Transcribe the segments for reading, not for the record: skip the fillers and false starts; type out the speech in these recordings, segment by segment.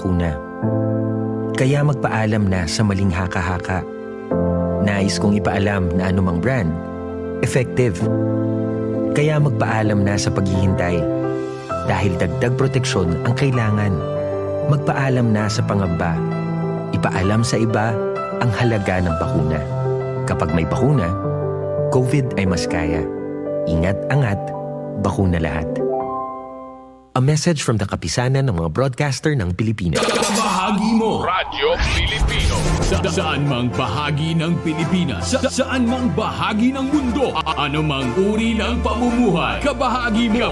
bakuna. Kaya magpaalam na sa maling haka-haka. Nais kong ipaalam na anumang brand, effective. Kaya magpaalam na sa paghihintay. Dahil dagdag proteksyon ang kailangan. Magpaalam na sa pangamba. Ipaalam sa iba ang halaga ng bakuna. Kapag may bakuna, COVID ay mas kaya. Ingat-angat, bakuna lahat. A message from the Kapisanan ng mga broadcaster ng Pilipino. Kabahagi mo, Radyo Pilipino. Saan mang bahagi ng Pilipinas, saan mang bahagi ng mundo, ano mang uri ng pamumuhay. Kabahagi mo,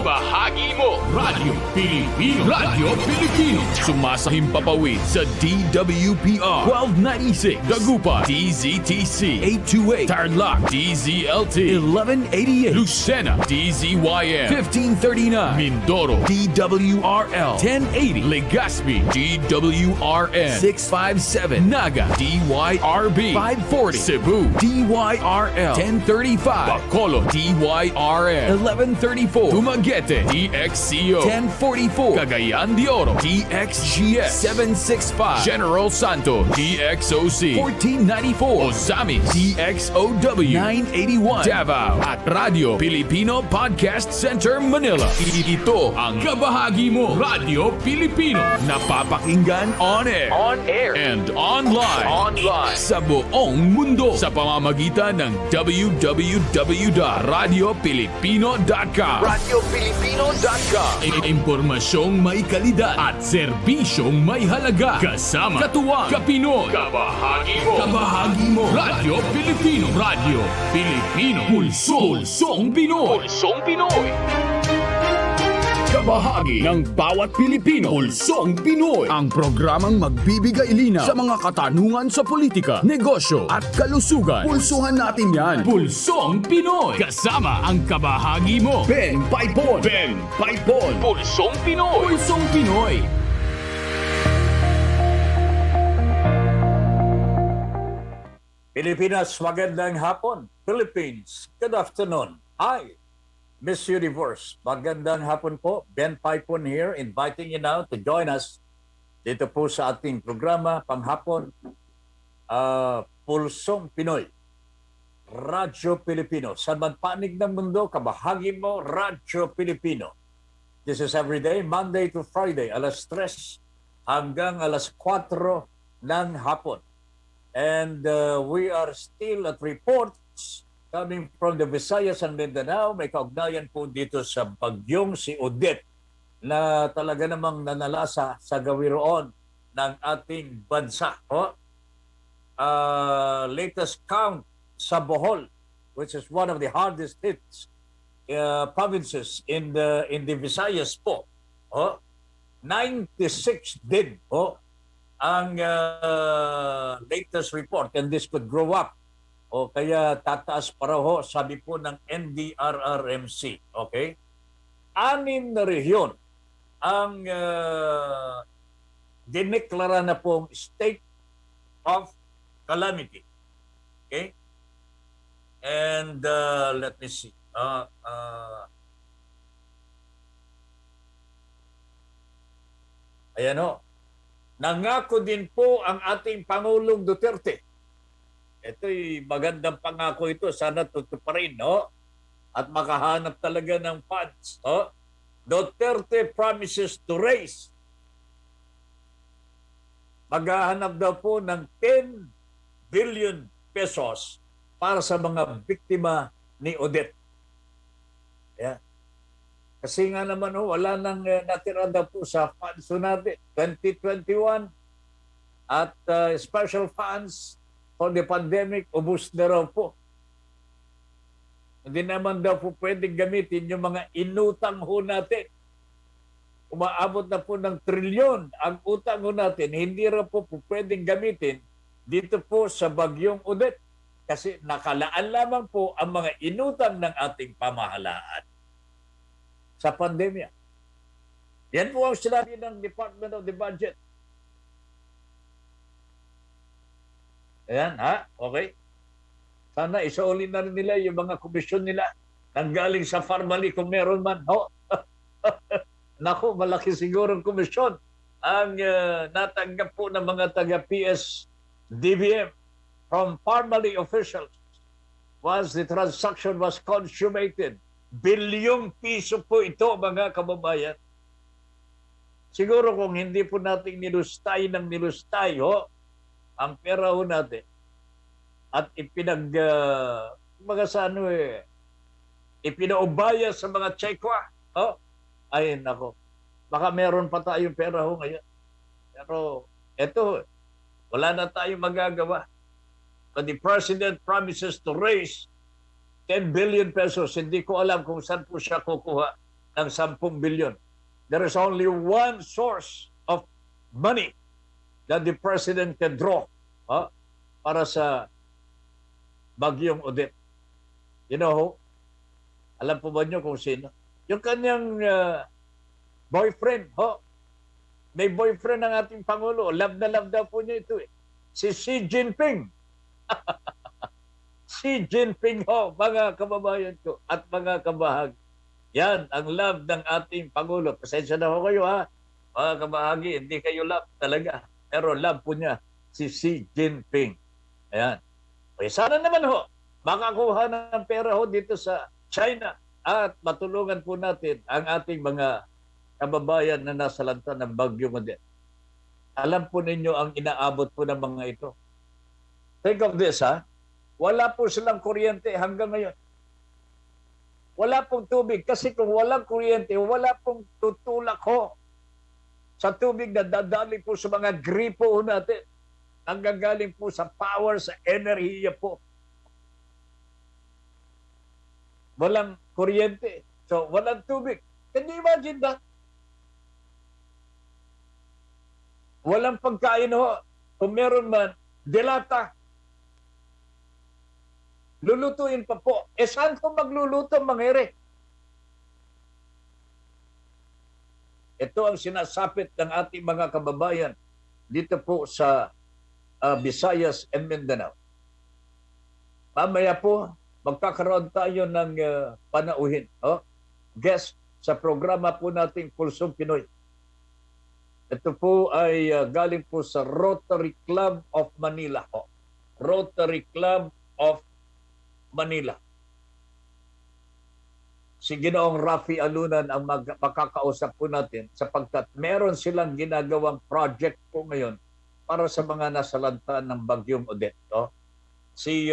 Radyo Pilipino. Radyo Pilipino. Sumasahim papawid sa DWPR 1296, Dagupan, DZTC 828, Tarlac, DZLT 1188, Lucena, DZYM 1539, Mindoro, DWRL 1080, Legazpi, DWRN 657, Naga, DYRB 540, Cebu, DYRL 1035, Bacolod, DYRN 1134, Dumaguete, DXCO 1044, Cagayan de Oro, DXGS 765, General Santos, DXOC 1494, Ozamis, DXOW 981, Davao, at Radio Filipino Podcast Center, Manila. Ito ang Kabahagi mo, Radyo Pilipino. Napapakinggan on air, and online sa buong mundo sa pamamagitan ng www.radiopilipino.com. Impormasyong may kalidad at serbisyong may halaga. Kasama, katuwang, kapinoy. Kabahagi mo, Radyo Pilipino. Radyo Pilipino. Pulsong Pinoy. Kabahagi ng bawat Pilipino. Pulsong Pinoy. Ang programang magbibigay linaw sa mga katanungan sa politika, negosyo at kalusugan. Pulsuhan natin yan. Pulsong Pinoy. Kasama ang kabahagi mo, Ben Paypon. Pulsong Pinoy. Pilipinas, magandang hapon. Philippines, good afternoon. Hi, Miss Universe. Magandang hapon po. Ben Paypon here, inviting you now to join us dito po sa ating programa panghapon, Pulsong Pinoy. Radyo Pilipino. Saan man panig ng mundo, kabahagi mo, Radyo Pilipino. This is every day, Monday to Friday, alas 3 hanggang alas 4 ng hapon. And we are still at reports coming from the Visayas and Mindanao. May kaugnayan po dito sa bagyong si Odette na talaga namang nanalasa sa gawiroon ng ating bansa. Latest count sa Bohol, which is one of the hardest hit provinces in the Visayas po. 96 din ang latest report, and this could grow up. Kaya tataas pa raw sabi po ng NDRRMC. Okay? 6 na rehiyon ang dineklara na pong state of calamity. Okay? And let me see. Ayan o. Nangako din po ang ating Pangulong Duterte. Ito'y magandang pangako ito. Sana tutuparin, no? At makahanap talaga ng funds. Duterte promises to raise. Maghahanap daw po ng 10 billion pesos para sa mga biktima ni Odette. Yeah. Kasi nga naman wala nang natira daw po sa funds natin. 2021 at special funds for the pandemic, ubus na raw po. Hindi naman daw po pwedeng gamitin yung mga inutang ho natin. Umaabot na po ng trilyon ang utang ho natin. Hindi raw po pwedeng gamitin dito po sa bagyong Odette. Kasi nakalaan lamang po ang mga inutang ng ating pamahalaan sa pandemya. Yan po ang sinabi ng Department of the Budget. Ayan, okay. Sana isauli na rin nila yung mga komisyon nila nanggaling sa Farmally kung meron man. Naku, malaki siguro ang komisyon ang natanggap po ng mga taga-PS-DBM from formerly officials once the transaction was consummated. Bilyong piso po ito, mga kababayan. Siguro kung hindi po natin nilustay ng nilustay ang pera ho natin at ipinaubaya sa mga tsekwa, ay nako, baka meron pa tayong pera ho ngayon. Pero eto, wala na tayong magagawa. But the President promises to raise 10 billion pesos. Hindi ko alam kung saan po siya kukuha ng 10 billion. There is only one source of money that the President can draw para sa bagyong Odette. You know, alam po ba niyo kung sino? Yung kanyang boyfriend, may boyfriend ng ating Pangulo. Love na love daw po niya ito. Si Xi Jinping. Xi Jinping mga kababayan ko at mga kabahagi. Yan ang love ng ating Pangulo. Pasensya na ho kayo mga kabahagi, hindi kayo love talaga. Pero love po niya si Xi Jinping. Ayan. Okay, sana naman makakuha ng pera dito sa China at matulungan po natin ang ating mga kababayan na nasa lanta ng bagyong Odette. Alam po ninyo ang inaabot po ng mga ito. Think of this, wala po silang kuryente hanggang ngayon. Wala pong tubig. Kasi kung walang kuryente, wala pong tutulak sa tubig na dadali po sa mga gripo natin. Ang gagaling po sa power, sa enerhiya po. Walang kuryente. So, walang tubig. Can you imagine that? Walang pagkain Kung meron man, delata. Lulutuin pa po. Saan ko magluluto, mangere? Ito ang sinasapit ng ating mga kababayan dito po sa Visayas and Mindanao. Mamaya po, magkakaroon tayo ng panauhin. Guest sa programa po nating Pulsong Pinoy. Ito po ay galing po sa Rotary Club of Manila. Rotary Club of Manila. Si Ginoong Rafael Alunan ang makakausap po natin sapagkat meron silang ginagawang project po ngayon para sa mga nasalanta ng bagyong Odette. Si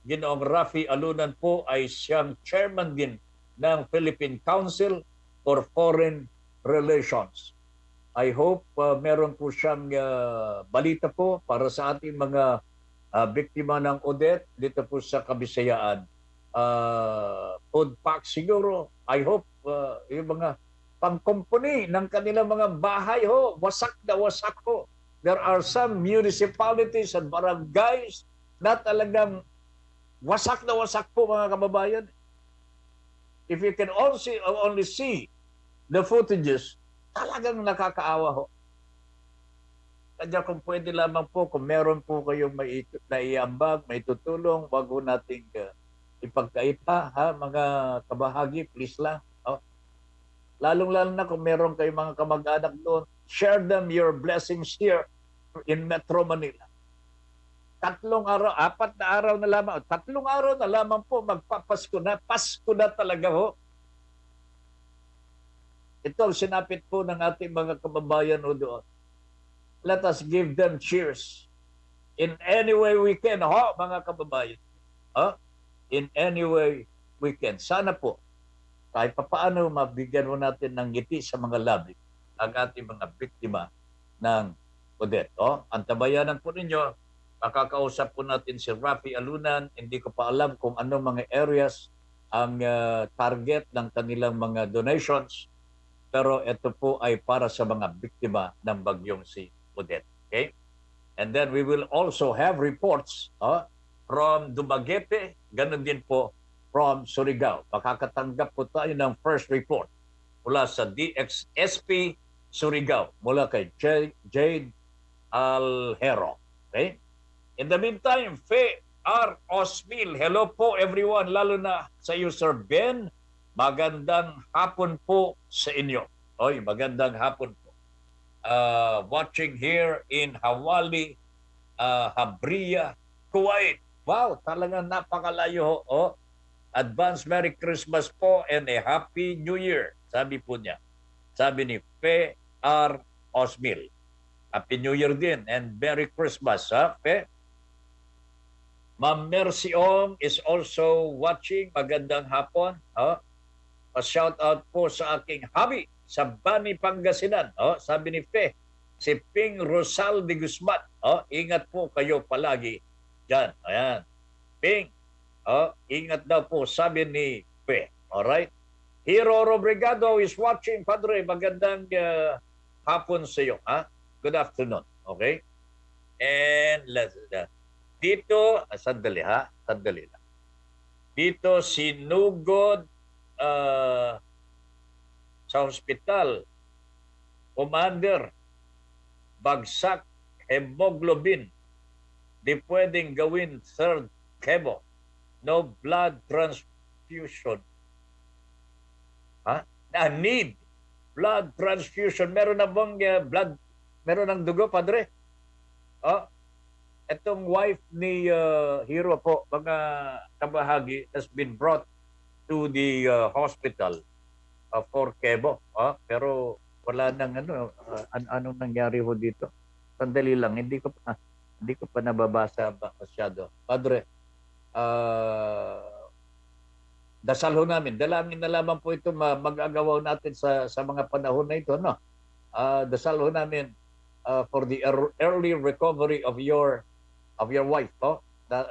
Ginoong Rafael Alunan po ay siyang chairman din ng Philippine Council for Foreign Relations. I hope meron po siyang balita po para sa ating mga biktima ng Odette dito po sa Kabisayaan. Food pack siguro. I hope yung mga pangkumpuni ng kanilang mga bahay wasak na wasak There are some municipalities and barangays na talagang wasak na wasak po mga kababayan. If you can only see the footages, talagang nakakaawa Kanya kung pwede lamang po, kung meron po kayong naiambag, may tutulong, wag ho nating ipagkaita, mga kabahagi, please lang. Lalong-lalo na kung meron kayong mga kamag-anak doon, share them your blessings here in Metro Manila. 4 araw, 4 na araw na lamang, 3 araw na lamang po, magpapasko na. Pasko na talaga Ito ang sinapit po ng ating mga kababayan doon. Let us give them cheers. In any way we can, mga kababayan. In any way we can. Sana po, kahit papaano mabigyan natin ng ngiti sa mga labi ang ating mga biktima ng Odette. Antabayanan po ninyo, makakausap po natin si Rafael Alunan. Hindi ko pa alam kung ano mga areas ang target ng kanilang mga donations. Pero ito po ay para sa mga biktima ng bagyong si Odette. Okay? And then we will also have reports from Dumaguete, ganun din po from Surigao. Makakatanggap po tayo ng first report mula sa DXSP Surigao, mula kay Jade Alhero. Okay? In the meantime, Faye R. Osmil, hello po everyone, lalo na sa iyo Sir Ben. Magandang hapon po sa inyo. Magandang hapon po. watching here in Hawali, Habriya, Kuwait. Wow, talagang napakalayo ho. Oh. Advance Merry Christmas po and a Happy New Year. Sabi po niya. Sabi ni Fe R. Osmil. Happy New Year din and Merry Christmas, ha, Fe? Ma'am Mercy Ong is also watching. Magandang hapon. Oh. Pa-shout out po sa aking hubby sa Bani, Pangasinan. Oh, sabi ni Fe, si Ping Rosal de Guzman. Oh, ingat po kayo palagi dyan. Ayan. Ping, oh, ingat daw po, sabi ni Fe. Alright? Hero Robrigado is watching. Padre, magandang hapon sa iyo. Ha? Good afternoon. Okay? And dito, sandali ha? Sandali lang. Dito, sinugod sa hospital, commander, bagsak, hemoglobin, di pwedeng gawin third chemo, no blood transfusion. Ha? Need blood transfusion. Meron na bang blood, meron ng dugo, Padre? Oh, itong wife ni Hero po, mga kabahagi, has been brought to the hospital for chemo. Pero wala nang anong nangyari ho dito. Sandali lang, hindi ko pa nababasa masyado. Padre, dasal ho namin. Dalangin na lamang po ito mag-agawaw natin sa mga panahon na ito, no? Dasal ho namin for the early recovery of your wife, oh.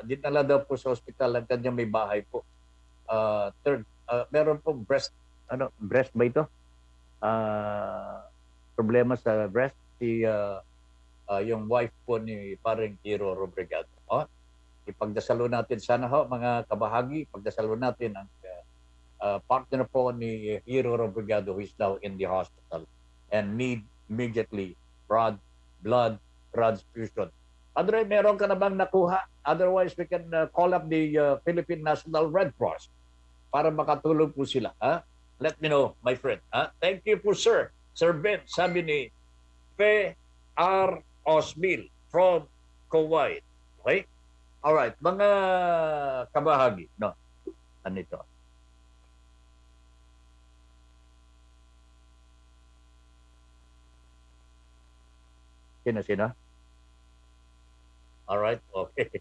Dinala daw po sa hospital ang kanyang may bahay po. Third, meron pong breast ba ito? Problema sa breast, yung wife po ni parang Hero Robrigado. Oh, ipagdasalo natin sana ho, mga kabahagi, ipagdasalo natin ang partner po ni Hero Robrigado who is now in the hospital and need immediately blood transfusion. Andre, meron ka na bang nakuha? Otherwise, we can call up the Philippine National Red Cross para makatulong po sila. Ha? Let me know, my friend. Ha? Thank you po, sir. Sir Ben, sabi ni Fe R. Osmil from Kuwait. Okay? Alright, mga kabahagi. No, ano ito? Sino? Alright, okay.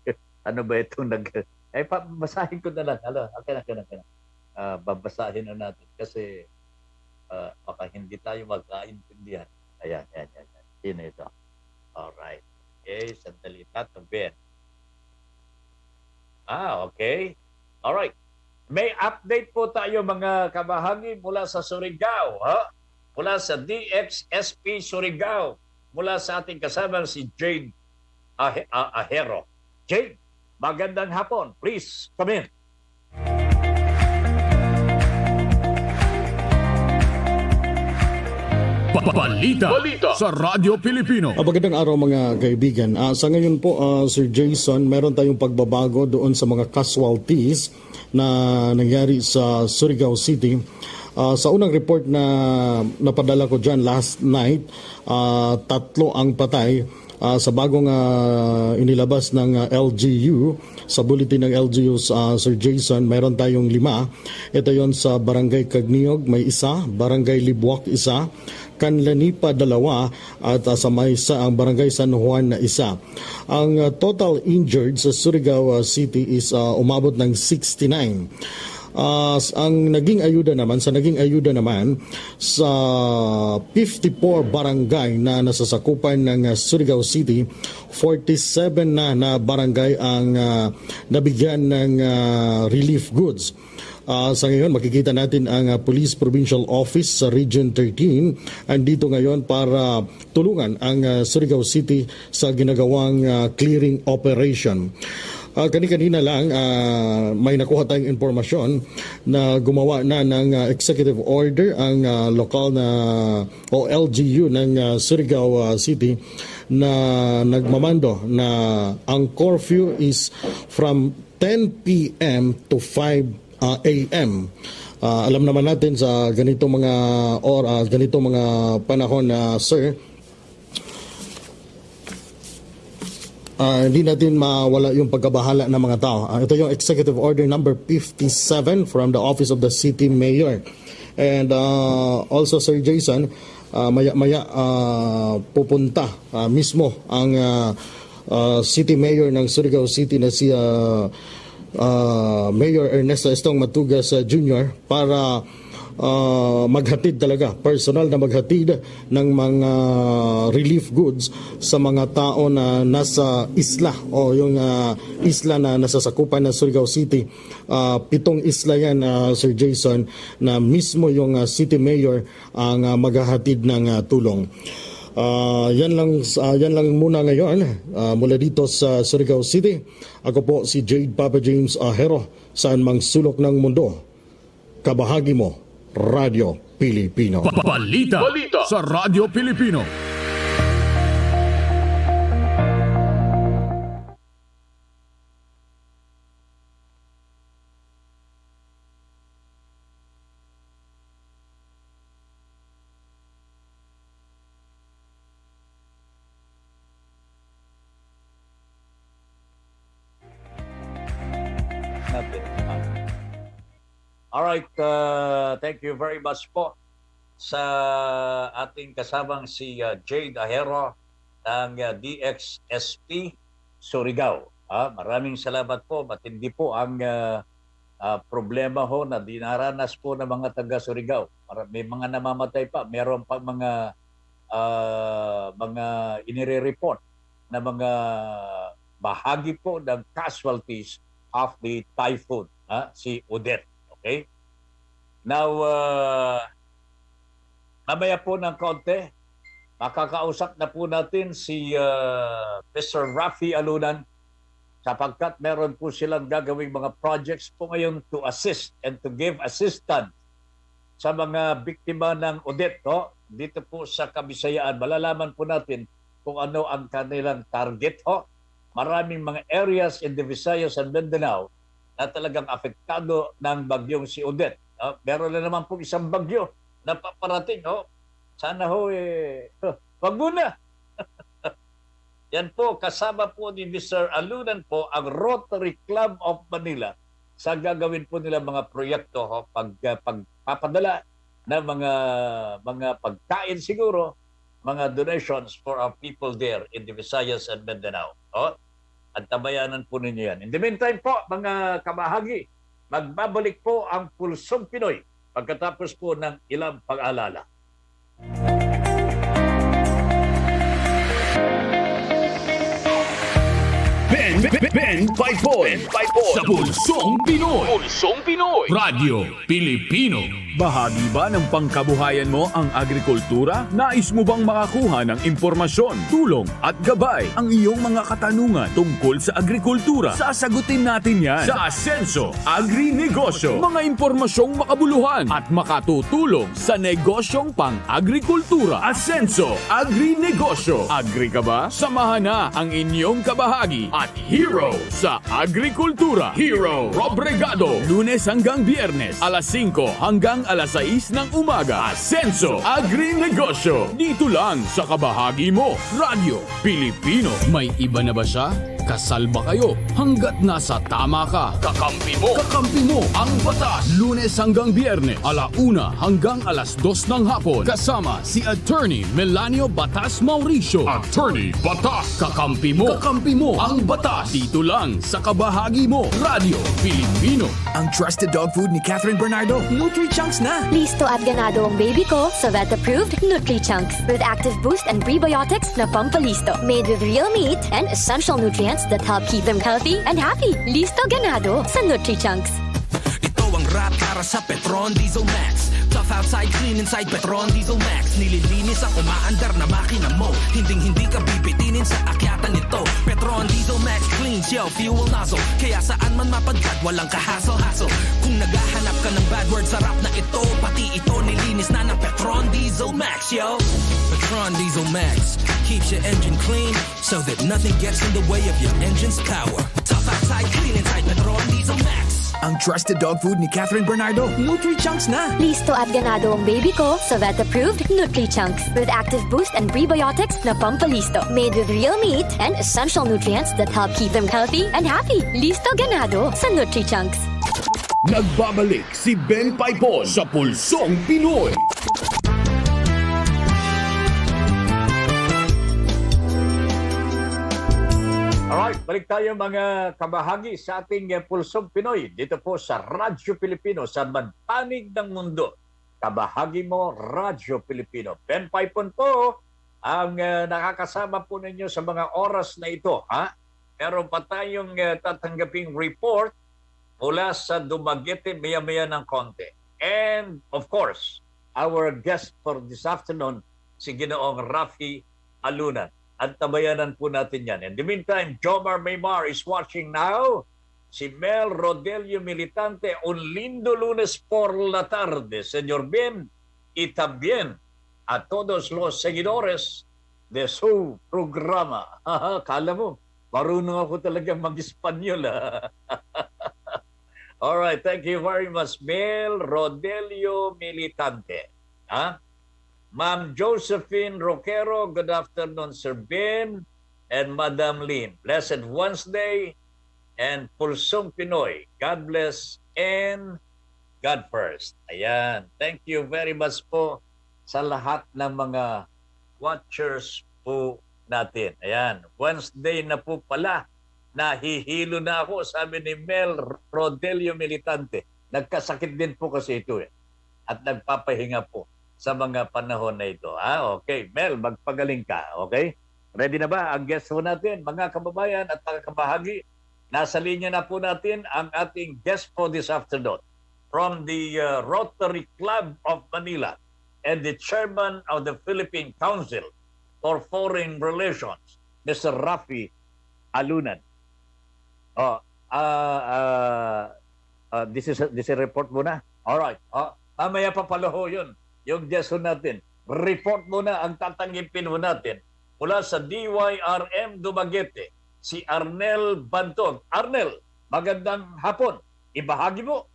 Ano ba itong basahin ko na lang. Okay na. Babasahin na natin kasi baka hindi tayo magkaintindihan. Ayan. Sino ito? Alright. Okay, sandali tayo, Ben. Okay. Alright. May update po tayo mga kabahagi mula sa Surigao. Mula sa DXSP Surigao. Mula sa ating kasama si Jade Ahero. Jade, magandang hapon. Please, come in. Balita sa Radyo Pilipino. Magandang araw mga kaibigan. Sa ngayon po, Sir Jason, meron tayong pagbabago doon sa mga casualties na nangyari sa Surigao City. Sa unang report na napadala ko dyan last night, 3 ang patay. Sa bagong inilabas ng LGU, sa bulletin ng LGU, Sir Jason, mayroon tayong 5. Ito yon sa Barangay Cagniog, may 1, Barangay Libuak 1, Kanlanipa 2, at sa may ang Barangay San Juan na 1. Ang total injured sa Surigao City is umabot ng 69. Ang naging ayuda naman sa 54 barangay na nasasakupan ng Surigao City, 47 na barangay ang nabigyan ng relief goods. Sa ngayon, makikita natin ang Police Provincial Office sa Region 13 andito ngayon para tulungan ang Surigao City sa ginagawang clearing operation. Kanina lang may nakuha tayong informasyon na gumawa na ng executive order ang lokal na o LGU ng Surigao City na nagmamando na ang curfew is from 10 p.m. to 5 a.m. Alam naman natin sa ganitong mga panahon na sir, hindi natin mawala yung pagkabahala ng mga tao. Ito yung Executive Order number 57 from the Office of the City Mayor. And also, Sir Jason, maya-maya pupunta mismo ang City Mayor ng Surigao City na si Mayor Ernesto Estong Matugas Jr. para maghatid talaga, personal na maghatid ng mga relief goods sa mga tao na nasa isla o yung isla na nasasakupan ng Surigao City. 7 isla yan, Sir Jason, na mismo yung City Mayor ang maghahatid ng tulong. Yan lang muna ngayon mula dito sa Surigao City. Ako po si Jade Papa James Ahero, saan mang sulok ng mundo. Kabahagi mo, Radio Pilipino. Balita sa Radyo Pilipino. Natin. Alright, thank you very much po sa ating kasamang si Jade Ahero ng DXSP Surigao. Maraming salamat po. Matindi po ang problema ho na dinaranas po ng mga taga Surigao. May mga namamatay pa. Meron pa mga inire-report na mga bahagi po ng casualties of the typhoon, si Odette. Okay? Now, mamaya po ng konti, makakausap na po natin si Mr. Rafael Alunan sapagkat meron po silang gagawing mga projects po ngayon to assist and to give assistance sa mga biktima ng Odette. No? Dito po sa Kabisayaan, malalaman po natin kung ano ang kanilang target. Maraming mga areas in the Visayas and Mindanao na talagang apektado ng bagyong si Odette. Meron na naman po isang bagyo na paparating. Sana wag muna. Yan po, kasama po ni Mr. Alunan po ang Rotary Club of Manila sa gagawin po nila mga proyekto, pagpapadala ng mga pagkain siguro, mga donations for our people there in the Visayas and Mindanao. At tabayanan po ninyo yan. In the meantime po, mga kabahagi, magbabalik po ang Pulsong Pinoy pagkatapos po ng ilang pag-alala. Ben Paypon sa Pulsong Pinoy. Pulsong Pinoy. Radyo Pilipino. Bahagi ba ng pangkabuhayan mo ang agrikultura? Nais mo bang makakuha ng impormasyon, tulong at gabay ang iyong mga katanungan tungkol sa agrikultura? Sasagutin natin yan sa Asenso Agri-Negosyo. Mga impormasyong makabuluhan at makatutulong sa negosyong pang-agrikultura. Asenso Agri-Negosyo. Agri ka ba? Samahan na ang inyong kabahagi at hero sa agrikultura. Hero Robregado. Lunes hanggang Biyernes, alas 5 hanggang alas 6 ng umaga. Asenso Agri-Negosyo. Dito lang sa kabahagi mo, Radyo Pilipino. May iba na ba siya? Kasal ba kayo? Hanggat nasa tama ka, kakampi mo ang batas. Lunes hanggang Biyernes, alauna hanggang alas 2 ng hapon. Kasama si Attorney Melanio Batas Mauricio. Attorney Batas, kakampi mo ang batas. Dito lang sa kabahagi mo, Radyo Pilipino. Ang trusted dog food ni Catherine Bernardo, Nutri-Chunks na. Listo at ganado ang baby ko sa vet-approved Nutri-Chunks with active boost and prebiotics na pampalisto. Made with real meat and essential nutrients that help keep them healthy and happy. Listo ganado sa Nutri-Chunks. Ito ang rap para sa Petron Diesel Max. Tough outside, clean inside, Petron Diesel Max. Nililinis ang umaandar na makina mo. Hindi ka bibitinin sa akyatan nito. Petron Diesel Max cleans your fuel nozzle. Kaya saan man mapadpad, walang kahassle-hassle. Kung naghahanap ka ng bad word sa rap na ito, pati ito nilinis na ng Petron Diesel Max, yo. Petron Diesel Max keeps your engine clean so that nothing gets in the way of your engine's power. Tough outside, clean inside, Petron Diesel Max. Ang trusted dog food ni Catherine Bernardo, Nutri-Chunks na. Listo at ganado ang baby ko sa vet-approved Nutri-Chunks with active boost and prebiotics na pampalisto. Made with real meat and essential nutrients that help keep them healthy and happy. Listo ganado sa Nutri-Chunks. Nagbabalik si Ben Paypon sa Pulsong Pinoy. Alright, balik tayo mga kabahagi sa ating Pulsong Pinoy dito po sa Radyo Pilipino sa panig ng mundo. Kabahagi mo, Radyo Pilipino. Ben Paypon po ang nakakasama po ninyo sa mga oras na ito. Ha? Meron pa tayong tatanggaping report mula sa Dumaguete maya-maya ng konti. And of course, our guest for this afternoon, si Ginoong Rafael Alunan. At tabayanan po natin yan. In the meantime, Jomar Maymar is watching now. Si Mel Rodelio Militante, un lindo lunes por la tarde. Señor Ben, y también a todos los seguidores de su programa. Kala mo, marunong ako talaga mag-Espanyol. Alright, thank you very much, Mel Rodelio Militante. Ma'am Josephine Roquero, good afternoon, Sir Ben and Madam Lynn. Blessed Wednesday and Pulsong Pinoy. God bless and God first. Ayan. Thank you very much po sa lahat ng mga watchers po natin. Ayan. Wednesday na po pala. Nahihilo na ako, sabi ni Mel Rodelio Militante. Nagkasakit din po kasi ito at nagpapahinga po sa mga panahon na ito. Okay, Mel, magpagaling ka, okay? Ready na ba ang guest po natin? Mga kababayan at mga kabahagi, nasa linya na po natin ang ating guest for this afternoon from the Rotary Club of Manila and the Chairman of the Philippine Council for Foreign Relations, Mr. Rafael Alunan. This is a report muna. All right. Mamaya pa pala ho yun. Yung guest natin, report muna ang tatanggipin mo natin mula sa DYRM Dumaguete, si Arnel Bantog. Arnel, magandang hapon. Ibahagi mo.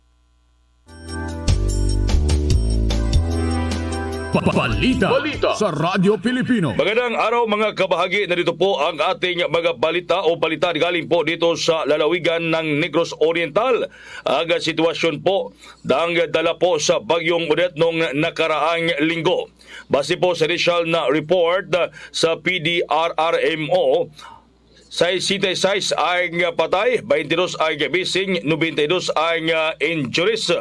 Balita sa Radyo Pilipino. Magandang araw mga kabahagi. Narito po ang ating mga balita o balita galing po dito sa lalawigan ng Negros Oriental. Ang sitwasyon po dang dala po sa bagyong Odette noong nakaraang linggo. Base po sa initial na report sa PDRRMO, 66 ang patay, 22 ang missing, 92 ang injuries.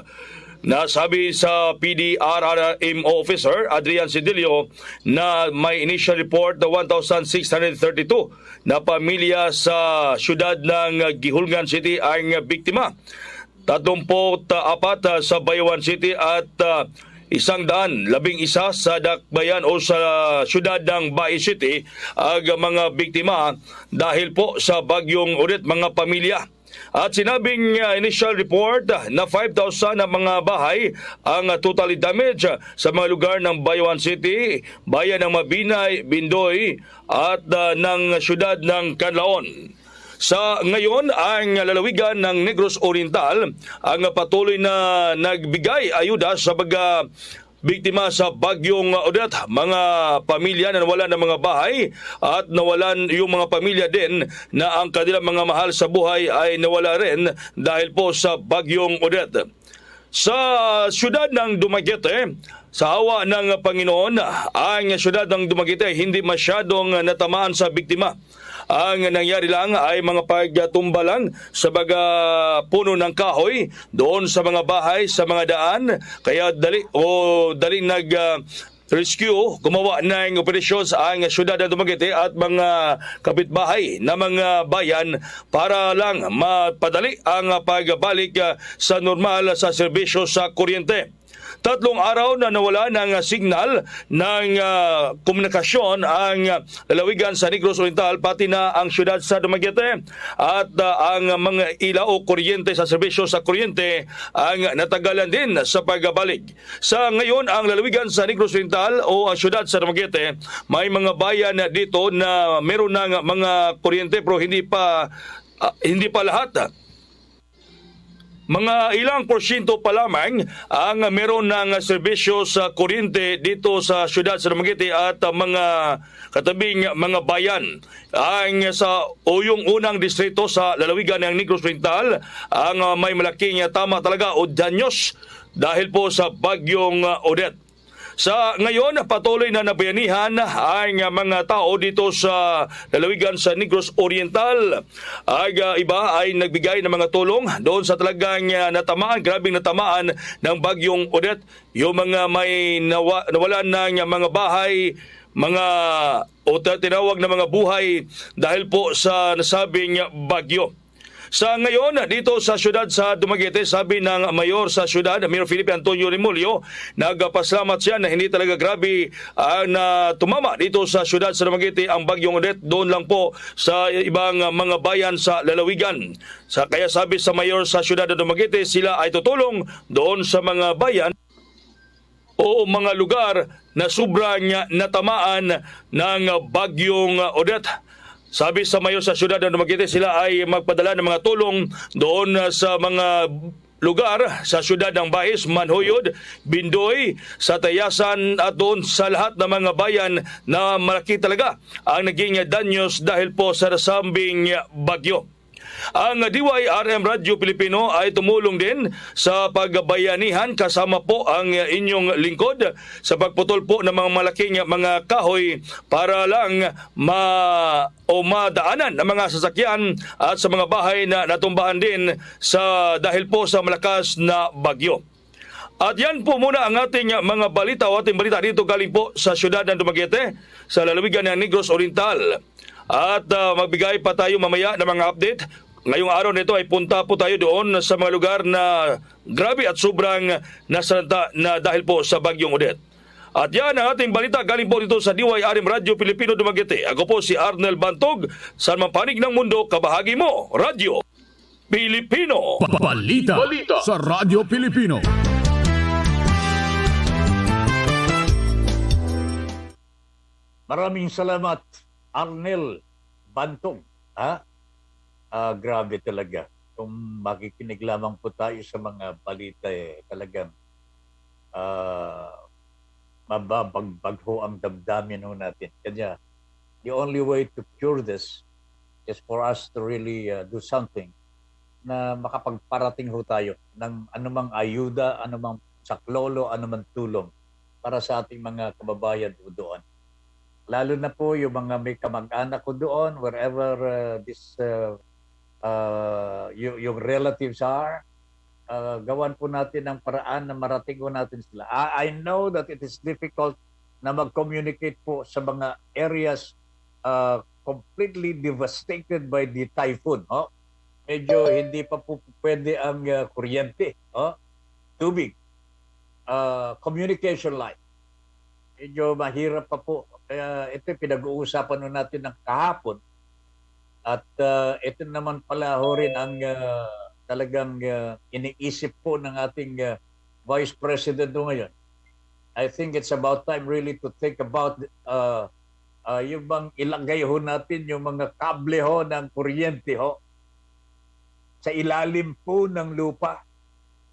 Nasabi sa PDRRM officer Adrian Sidilio na may initial report na 1,632 na pamilya sa syudad ng Gihulgan City ang biktima. 34 sa Bayawan City at 111 sa Dakbayan o sa syudad ng Bay City ang mga biktima dahil po sa bagyong Odette, mga pamilya. At sinabing initial report na 5,000 na mga bahay ang totally damaged sa mga lugar ng Bayawan City, bayan ng Mabinay, Bindoy at ng syudad ng Canlaon. Sa ngayon, ang lalawigan ng Negros Oriental ang patuloy na nagbigay ayuda sa mga biktima sa bagyong Odette, mga pamilya na nawalan ng mga bahay at nawalan yung mga pamilya din na ang kanilang mga mahal sa buhay ay nawala rin dahil po sa bagyong Odette. Sa syudad ng Dumaguete, sa awa ng Panginoon, ang syudad ng Dumaguete ay hindi masyadong natamaan sa biktima. Ang nangyari lang ay mga pagtumba lang sa mga puno ng kahoy doon sa mga bahay, sa mga daan. Kaya daling rescue, gumawa ng operasyon sa ang syudad ng Dumaguete at mga kapitbahay na mga bayan para lang mapadali ang pagbalik sa normal sa serbisyo sa kuryente. 3 araw na nawala ng signal ng komunikasyon ang lalawigan sa Negros Oriental pati na ang syudad sa Dumaguete at ang mga ilaw o kuryente sa serbisyo sa kuryente ang natagalan din sa pagbalik. Sa ngayon, ang lalawigan sa Negros Oriental o ang syudad sa Dumaguete, may mga bayan dito na meron ng mga kuryente pero hindi pa lahat. Sa ngayon, ang lalawigan sa Negros Oriental o ang syudad sa Dumaguete, may mga bayan dito na meron ng mga kuryente pero hindi pa lahat. Sa ngayon, ang lalawigan sa Negros Oriental o ang syudad sa Dumaguete, may mga bayan dito na meron ng mga kuryente pero hindi pa lahat. mga ilang porsyento pa lamang ang meron ng serbisyo sa kuryente dito sa siyudad sa Dumaguete at mga katabing mga bayan. Ang sa yung unang distrito sa lalawigan ng Negros Oriental ang may malaking tama talaga o danyos dahil po sa bagyong Odette. Sa ngayon, patuloy na nabayanihan ang mga tao dito sa lalawigan sa Negros Oriental. Iba ay nagbigay ng mga tulong doon sa talagang natamaan, grabing natamaan ng bagyong Odette. Yung mga may nawalan ng mga bahay, tinawag na mga buhay dahil po sa nasabing bagyo. Sa ngayon, dito sa siyudad sa Dumaguete, sabi ng mayor sa siyudad, Mayor Philippine Antonio Remulio, nagpasalamat siya na hindi talaga grabe na tumama dito sa siyudad sa Dumaguete ang bagyong Odette. Doon lang po sa ibang mga bayan sa lalawigan. Kaya sabi sa mayor sa siyudad ng Dumaguete, sila ay tutulong doon sa mga bayan o mga lugar na sobrang natamaan ng bagyong Odette. Sabi sa mayor sa siyudad ng Dumaguete, sila ay magpadala ng mga tulong doon sa mga lugar sa siyudad ng Bais, Manhoyod, Bindoy, sa Tayasan at doon sa lahat ng mga bayan na malaki talaga ang naging danyos dahil po sa nasambing bagyo. Ang DYRM Radyo Pilipino ay tumulong din sa pagbayanihan kasama po ang inyong lingkod sa pagputol po ng mga malaking mga kahoy para lang madaanan ng mga sasakyan at sa mga bahay na natumbahan din dahil po sa malakas na bagyo. At yan po muna ang ating mga balita o ating balita dito galing po sa siyudad ng Dumaguete sa lalawigan ng Negros Oriental. At magbigay pa tayo mamaya ng mga update. Ngayong araw nito ay punta po tayo doon sa mga lugar na grabe at sobrang nasalanta na dahil po sa bagyong Odette. At yan ang ating balita galing po dito sa DYRM Radyo Pilipino Dumaguete. Ako po si Arnel Bantog, sa mapanig ng mundo, kabahagi mo, Radyo Pilipino. Balita sa Radyo Pilipino. Maraming salamat, Arnel Bantog. Grabe talaga. Kung makikinig lamang po tayo sa mga balita, talagang mababagbagho ang damdamin natin. Kanya, the only way to cure this is for us to really do something na makapagparating tayo ng anumang ayuda, anumang saklolo, anumang tulong para sa ating mga kababayan doon. Lalo na po yung mga may kamag-anak ko doon, wherever yung relatives are, gawan po natin ng paraan na marating po natin sila. I know that it is difficult na mag-communicate po sa mga areas completely devastated by the typhoon. Medyo hindi pa po pwede ang kuryente, tubig, communication line. Medyo mahirap pa po. Kaya ito pinag-uusapan natin ng kahapon. At ito naman pala rin ang talagang iniisip po ng ating Vice President ngayon. I think it's about time really to think about yung bang ilagay natin yung mga kable ng kuryente sa ilalim po ng lupa.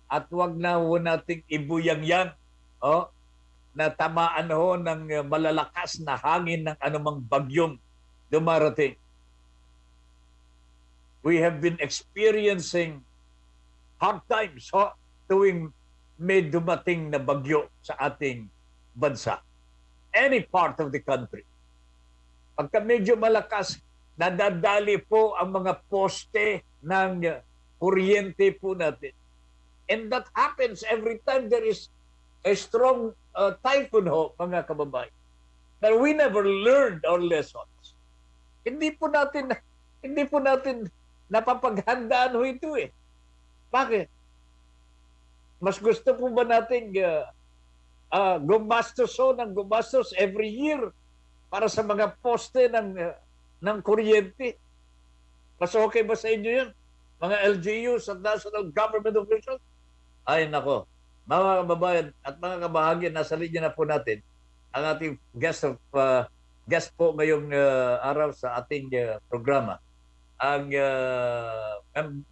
At wag na nating ibuyang-yang na tamaan ng malalakas na hangin ng anumang bagyong dumarating. We have been experiencing hard times tuwing may dumating na bagyo sa ating bansa. Any part of the country. Pagka medyo malakas, nadadali po ang mga poste ng kuryente po natin. And that happens every time there is a strong typhoon mga kababayan. But we never learned our lessons. Hindi po natin napapaghandaan ito Bakit? Mas gusto po ba natin gumastos every year para sa mga poste ng kuryente? Mas okay ba sa inyo yun? Mga LGUs at national government officials? Ay nako, mga kababayan at mga kabahagi, nasa linya na po natin ang ating guest po ngayong araw sa ating programa. Ang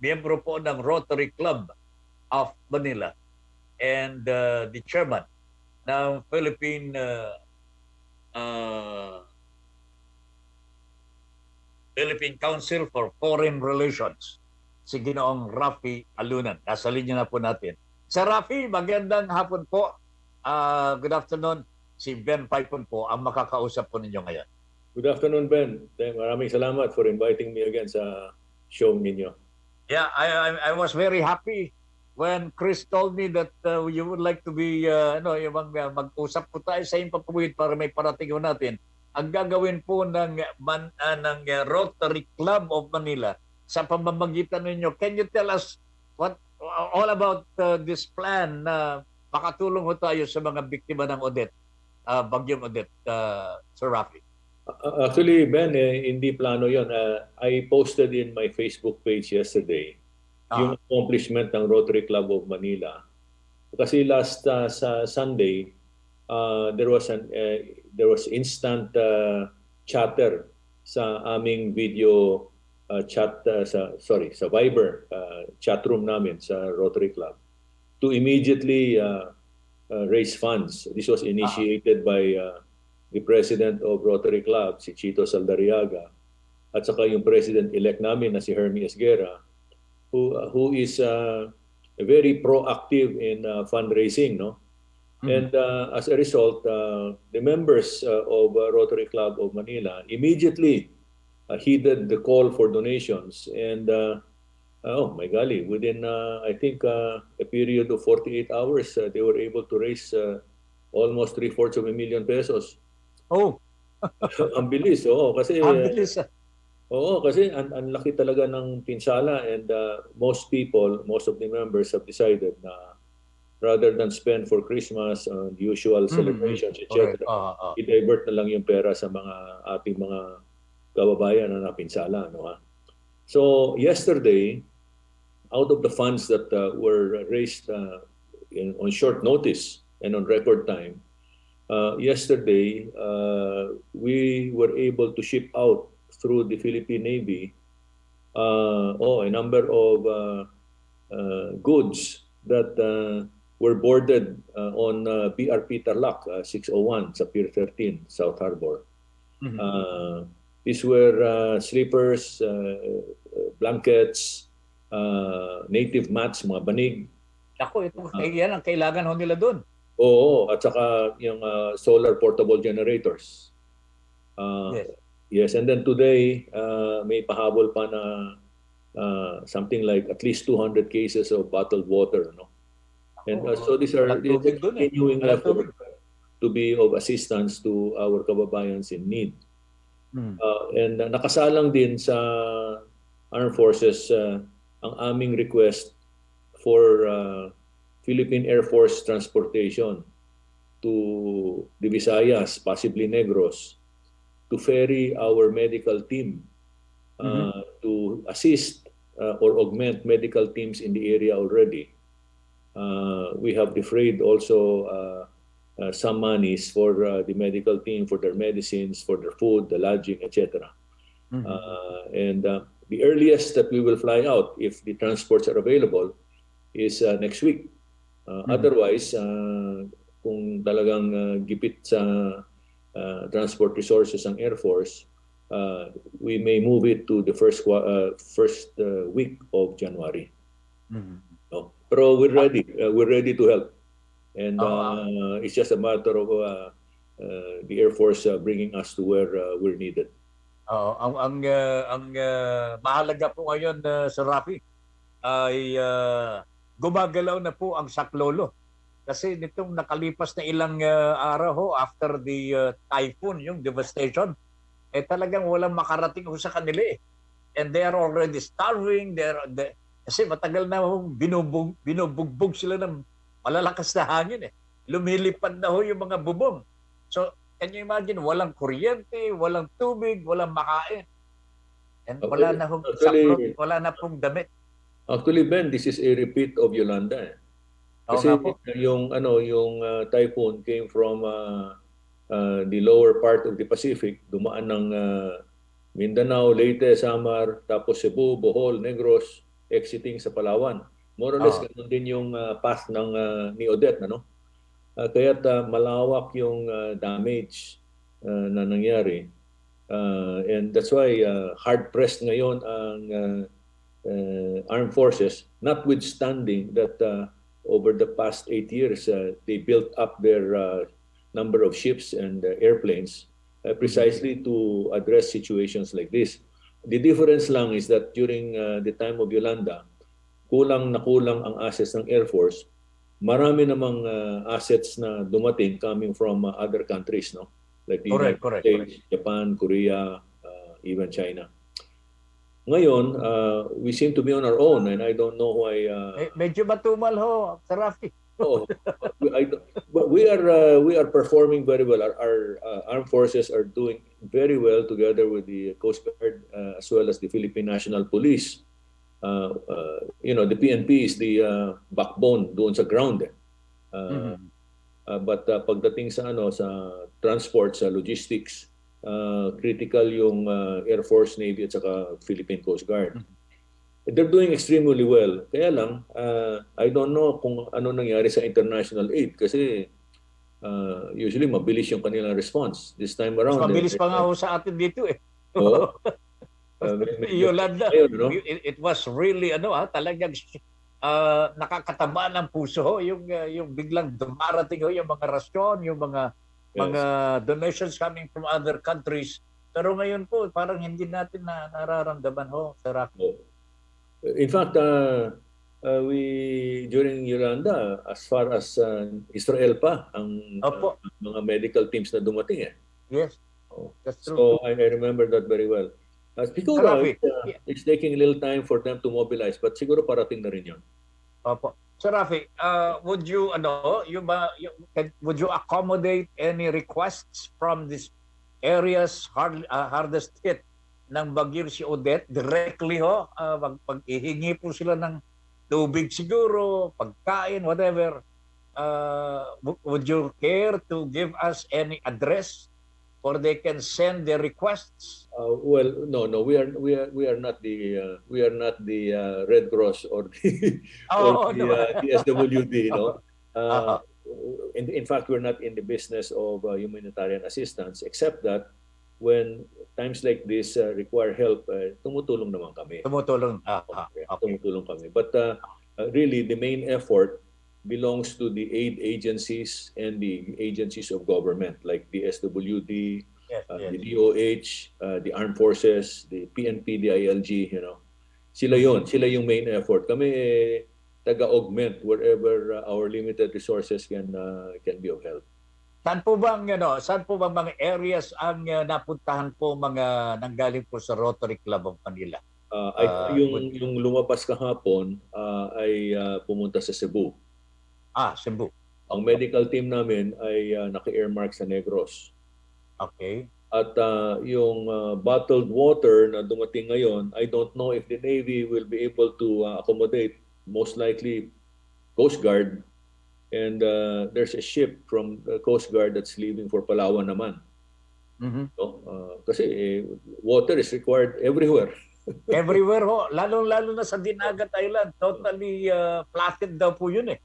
miyembro po ng Rotary Club of Manila and the chairman ng Philippine Council for Foreign Relations, si Ginoong Rafi Alunan. Nasa linya na po natin. Sir Rafi, magandang hapon po. Good afternoon. Si Ben Paypon po ang makakausap po ninyo ngayon. Good afternoon, Ben. Maraming salamat for inviting me again sa show ninyo. Yeah, I was very happy when Chris told me that you would like to be, mag-usap po tayo sa Impapawid para may parating natin. Ang gagawin po ng Rotary Club of Manila sa pamamagitan ninyo. Can you tell us what all about this plan na makatulong ho tayo sa mga biktima ng Odette, Bagyong Odette, Sir Rafi? Actually, Ben, hindi plano yon. I posted in my Facebook page yesterday yung accomplishment ng Rotary Club of Manila. Kasi last sa Sunday, there was instant chatter sa aming video chat sa Viber chat room namin sa Rotary Club to immediately raise funds. This was initiated by the president of Rotary Club, si Chito Saldariaga, at saka yung president-elect namin na si Hermie Esguerra, who is very proactive in fundraising, no? And as a result, the members of Rotary Club of Manila immediately heeded the call for donations. And oh my golly, within I think a period of 48 hours, they were able to raise almost 750,000 pesos. Oh, Ang bilis, oo, kasi ang bilis. oo, kasi ang laki talaga ng pinsala, and most of the members have decided na rather than spend for Christmas and usual celebrations, etc., i-divert na lang yung pera sa ating mga kababayan na napinsala, no ha? So yesterday, out of the funds that were raised on short notice and on record time, yesterday we were able to ship out through the Philippine Navy a number of goods that were boarded on BRP Tarlac 601 sa Pier 13, South Harbor. These were slippers, blankets, native mats, mga banig. Ako, yan ang kailangan ho nila doon. Oo, at saka yung solar portable generators. Yes, and then today, may pahabol pa na something like at least 200 cases of bottled water, no? And so these are continuing effort to be of assistance to our kababayans in need. And nakasalang din sa Armed Forces ang aming request for Philippine Air Force transportation to the Visayas, possibly Negros, to ferry our medical team to assist or augment medical teams in the area already. We have defrayed also some monies for the medical team, for their medicines, for their food, the lodging, etc. And the earliest that we will fly out, if the transports are available, is next week. Otherwise, kung talagang gipit sa transport resources ng Air Force, we may move it to the first week of January. No? Pero we're ready. We're ready to help. And it's just a matter of the Air Force bringing us to where we're needed. Ang mahalaga po ngayon, Sir Rafi, ay gumagalaw na po ang saklolo. Kasi nitong nakalipas na ilang araw ho, after the typhoon, yung devastation, talagang walang makarating ho sa kanila eh. And they are already starving. Kasi matagal na ho, binubugbog sila ng malalakas na hangin eh. Lumilipad na ho yung mga bubong. So, can you imagine, walang kuryente, walang tubig, walang makain. And wala na hong saklot, wala na pong damit. Actually, Ben, this is a repeat of Yolanda. Kasi yung typhoon came from the lower part of the Pacific, dumaan ng Mindanao, Leyte, Samar, tapos Cebu, Bohol, Negros, exiting sa Palawan. More or less ganun din yung path ng ni Odette, ano? Kaya't malawak yung damage na nangyari. And that's why hard-pressed ngayon ang armed forces, notwithstanding that over the past 8 years, they built up their number of ships and airplanes precisely to address situations like this. The difference lang is that during the time of Yolanda, kulang na kulang ang assets ng Air Force. Marami namang assets na dumating coming from other countries, no? Like the United States, Japan, Korea, even China. Ngayon, we seem to be on our own, and I don't know why. Medyo matumal ho, Sir Rafi. But we are performing very well. Our armed forces are doing very well together with the Coast Guard as well as the Philippine National Police. The PNP is the backbone doon sa ground. But pagdating sa sa transport, sa logistics, critical yung Air Force, Navy at saka Philippine Coast Guard. They're doing extremely well. Kaya lang, I don't know kung ano nangyari sa international aid kasi usually mabilis yung kanilang response. This time around. Mabilis pa nga ho sa atin dito eh. Oo. Yolanda, it was really talagang nakakataba ng puso ho yung biglang dumarating ho yung mga rasyon, yung mga donations coming from other countries. Pero ngayon po parang hindi natin nararamdaman ho, Sir Rafi. In fact, we during Yolanda, as far as Israel pa ang mga medical teams na dumating eh. Yes. That's true. So I remember that very well. Siguro it's taking a little time for them to mobilize, but siguro parating na rin yun. Opo. Sir Rafi, would you would you accommodate any requests from these areas hardest hit ng bagyo si Odette directly ho? Pag-ihingi po sila ng tubig siguro, pagkain, whatever. Would you care to give us any address or they can send their requests? Well, no, we are not the Red Cross or the the SWD, no. In fact, we're not in the business of humanitarian assistance, except that when times like this require help, tumutulong naman kami. Tumutulong. Tumutulong kami. But really, the main effort belongs to the aid agencies and the agencies of government like the SWD, the DOH, the Armed Forces, the PNP, the ILG, Sila yung main effort. Kami taga-augment wherever our limited resources can be of help. Saan po bang mga areas ang napuntahan po mga nanggaling po sa Rotary Club of Manila? Yung lumabas kahapon ay pumunta sa Cebu. Cebu. Ang medical team namin ay naka-earmark sa Negros. Okay. At yung bottled water na dumating ngayon, I don't know if the Navy will be able to accommodate, most likely Coast Guard. And there's a ship from the Coast Guard that's leaving for Palawan naman. So, kasi water is required everywhere. Everywhere ho. Lalo na sa Dinagat Island. Totally placid daw po yun eh.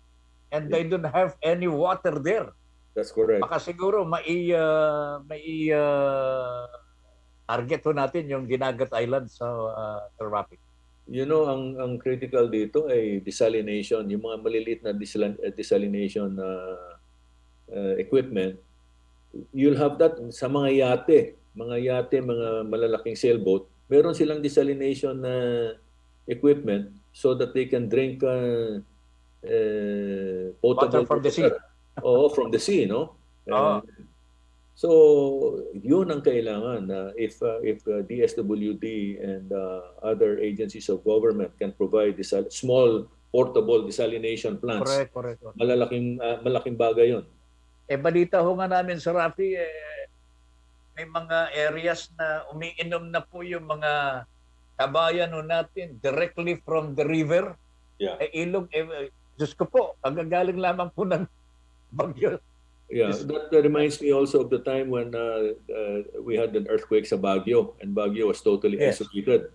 And they don't have any water there. That's correct. Baka siguro may target ho natin yung Dinagat Island sa Rafi. Ang critical dito ay desalination, yung mga maliliit na desalination equipment. You'll have that sa mga yate, mga malalaking sailboat. Meron silang desalination equipment so that they can drink potable water from the sea. From the sea, no? So, yun ang kailangan. If DSWD and other agencies of government can provide small portable desalination plants, correct. malaking bagay yun. Balita ho nga namin sa Rafi, may mga areas na umiinom na po yung mga kabayan natin directly from the river. Yeah. Ilog, Diyos ko po, agagaling lamang po ng bagyo. Yeah, that reminds me also of the time when we had an earthquake sa Baguio, and Baguio was totally isolated.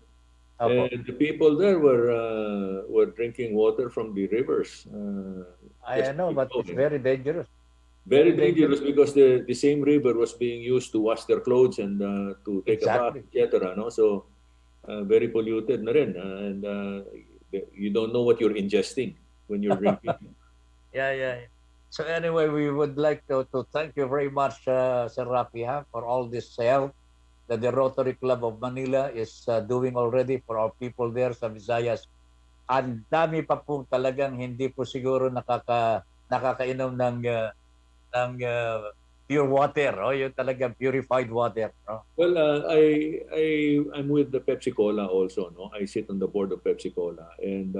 Opo. And the people there were drinking water from the rivers. I Just know, but it's flowing. very dangerous. Very dangerous because the same river was being used to wash their clothes and to take Exactly. a bath, etc. No? So very polluted na rin. And you don't know what you're ingesting when you're drinking. Yeah. So anyway, we would like to thank you very much, Sir Rafi, for all this help that the Rotary Club of Manila is doing already for our people there sa Visayas. Ang dami pa po talagang hindi po siguro nakakainom ng pure water, yung talagang purified water. No? Well, I'm with the Pepsi Cola also. No, I sit on the board of Pepsi Cola, and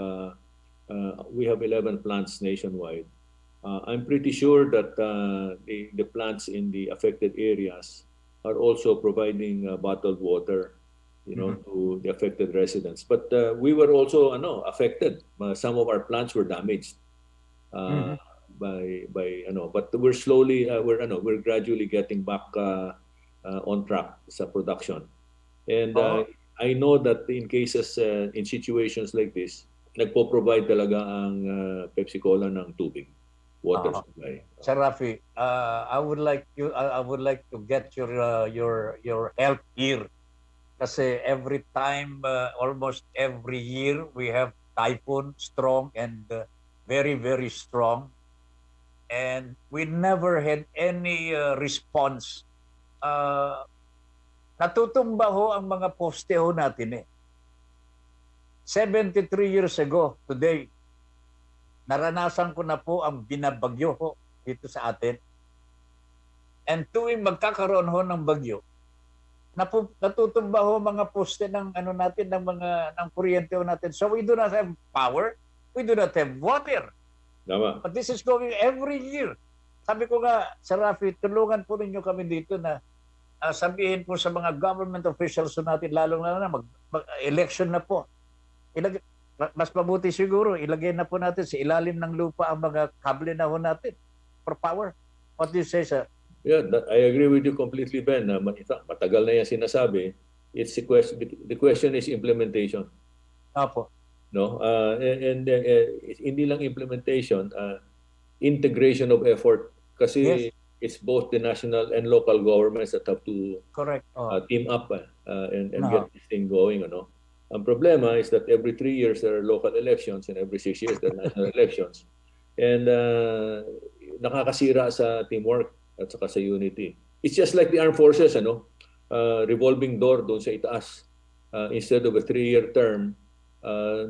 we have 11 plants nationwide. I'm pretty sure that the plants in the affected areas are also providing bottled water, to the affected residents. But we were also affected. Some of our plants were damaged by but we're slowly we're gradually getting back on track sa production. And I know that in cases in situations like this, nagpo-provide talaga ang Pepsi Cola ng tubig, water supply. Sir Rafi, I would like to get your help here. Kasi every time, almost every year, we have typhoon, strong and very, very strong. And we never had any response. Natutumba ho ang mga poste ho natin 73 years ago, today, naranasan ko na po ang binabagyo ho dito sa atin. And tuwing magkakaroon ho ng bagyo, natutumba ho mga poste ng natin, ng kuryente ho natin. So we do not have power, we do not have water. Tama. But this is going every year. Sabi ko nga, Sir Rafi, tulungan po ninyo kami dito na sabihin po sa mga government officials natin, lalo na election na po. Mas mabuti siguro, ilagay na po natin sa ilalim ng lupa ang mga kable na ho natin for power. What do you say, sir? Yeah, I agree with you completely, Ben. Matagal na yan sinasabi. It's the question is implementation. Opo. No, and hindi lang implementation, integration of effort. Kasi Yes. it's both the national and local governments that have to Correct. team up and get this thing going. Ang problema is that every 3 years there are local elections and every 6 years there are national elections. And nakakasira sa teamwork at saka sa unity. It's just like the armed forces, revolving door doon sa itaas. Instead of a 3-year term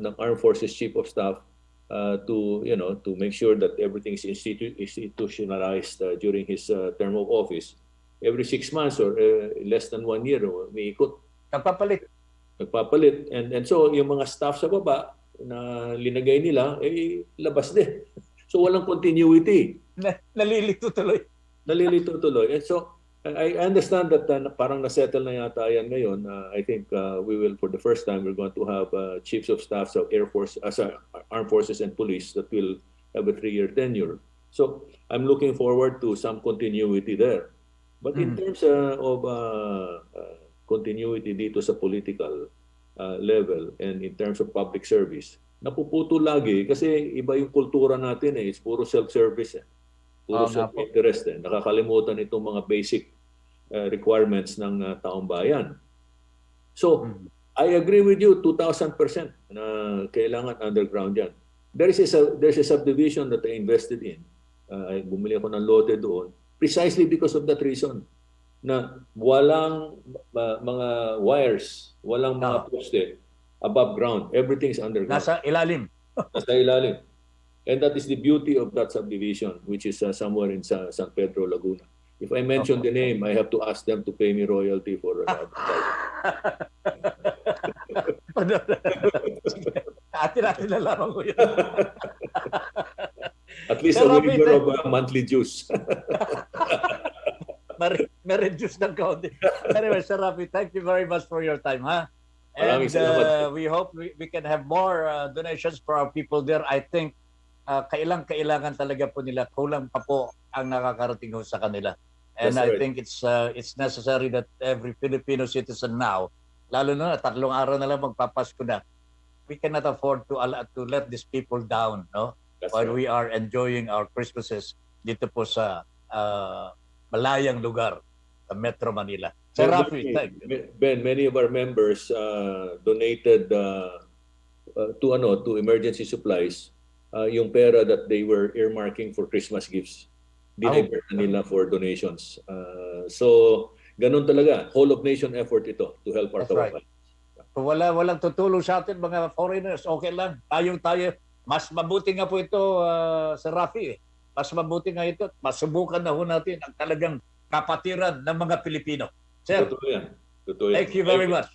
ng armed forces chief of staff to make sure that everything is institutionalized during his term of office, every 6 months or less than 1 year, may ikot. Nagpapalit. And so yung mga staff sa baba na linagay nila labas din. So walang continuity. Nalilito tuloy. And so I understand that parang na-settle na yata yan ngayon. I think we will, for the first time, we're going to have chiefs of staffs of Air Force, Armed Forces and Police that will have a 3-year tenure. So I'm looking forward to some continuity there. But in terms of continuity dito sa political level and in terms of public service, napuputo lagi kasi iba yung kultura natin It's puro self-service Puro self-interest Nakakalimutan itong mga basic requirements ng taong bayan. So, I agree with you 2,000% na kailangan underground yan. There's a subdivision that I invested in. Bumili ako ng lote doon precisely because of that reason na walang mga wires, walang mga poste above ground. Everything's underground. Nasa ilalim. Nasa ilalim. And that is the beauty of that subdivision, which is somewhere in San Pedro, Laguna. If I mention the name, I have to ask them to pay me royalty for advertising. Atin na lamang ko yun. At least a waiver of monthly dues. May-reduce ng kaunti. Anyway, Sir Rafi, thank you very much for your time, ha? And Maraming salamat. we hope we can have more donations for our people there. I think kailangan talaga po nila. Kulang pa po ang nakakarating sa kanila. And That's I right. think it's necessary that every Filipino citizen now lalo na 3 araw na lang magpapasko na. We cannot afford to let these people down, no? That's While right. we are enjoying our Christmases dito po sa malayang lugar sa Metro Manila. Sir Rafi, Ben, many of our members donated to emergency supplies yung pera that they were earmarking for Christmas gifts. Dinivert na nila for donations. So, ganun talaga. Whole of nation effort ito to help our That's right. kababayan. kung walang tutulong sa atin mga foreigners, okay lang. Tayo. Mas mabuti nga po ito, Sir Rafi. Mas mabuti nga ito. Masubukan na ho natin ang talagang kapatiran ng mga Pilipino. Sir, Totoo yan. Totoo yan. thank you very much.